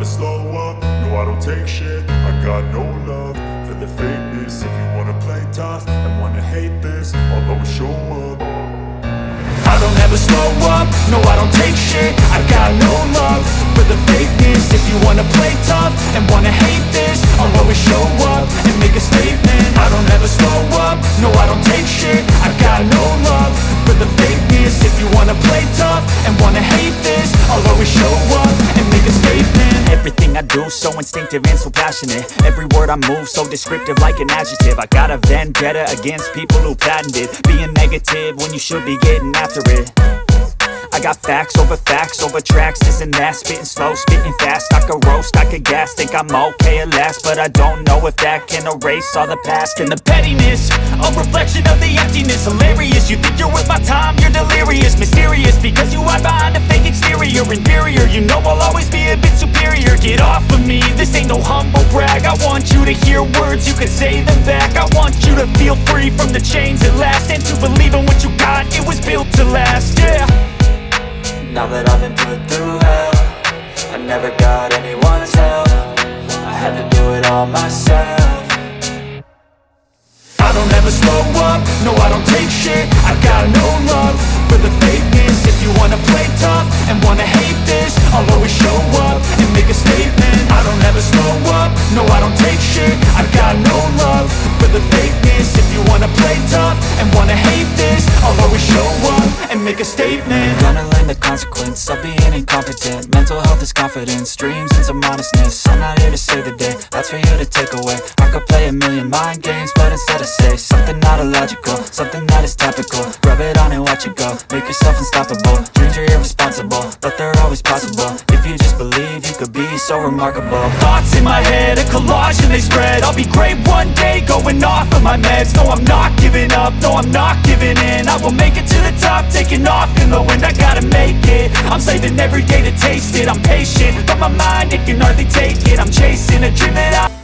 slow up, no I don't take shit. I got no love for the fakeness. If you wanna play tough and wanna hate this, I'll always show up. I don't ever slow up, no I don't take shit. I got no love for the fakeness. If you wanna play tough and wanna hate this, I'll always show up and make a statement. I don't ever slow up, no I don't take shit. I got no love for the fakeness. If you wanna play tough and wanna hate this, I'll always show up and make a statement. Everything I do so instinctive and so passionate. Every word I move so descriptive like an adjective. I got a vendetta against people who patented being negative when you should be getting after it. I got facts over tracks, this and that. Spitting slow, spitting fast, I could roast, I could gas. Think I'm okay at last, but I don't know if that can erase all the past. And the pettiness, a reflection of the emptiness. Hilarious, you think you're worth my time, you're delirious. Mysterious, because you hide behind a fake exterior. Inferior, you know I'll always be a bit superior. Get off of me, this ain't no humble brag. I want you to hear words, you can say them back. I want you to feel free from the chains at last, and to believe in what you got, it was built to last, yeah. Now that I've been put through hell, I never got anyone's help. I had to do it all myself. I don't ever slow up, no I don't take shit. I got no love for the fakeness. If you wanna play tough and wanna hate this, I'll always show up and make a statement. I don't ever slow up, no I don't take shit. I got no love for the fakeness. If you wanna play tough and wanna hate this, I'll always show up and make a statement. Gonna learn the consequence of being incompetent. Mental health is confidence, dreams and some honestness. I'm not here to save the day, that's for you to take away. I could play a million mind games, but instead I say something not illogical, something that is topical. Rub it on and watch it go, make yourself unstoppable. Dreams are irresponsible, but they're always possible. If you just believe, you could be so remarkable. Thoughts in my head, a collage and they spread. I'll be great one day, going off of my meds. No, I'm not giving up, no, I'm not giving in. I will make it to the top, taking off in the wind. I gotta make it, I'm saving every day to taste it. I'm patient, but my mind, it can hardly take it. I'm chasing a dream that I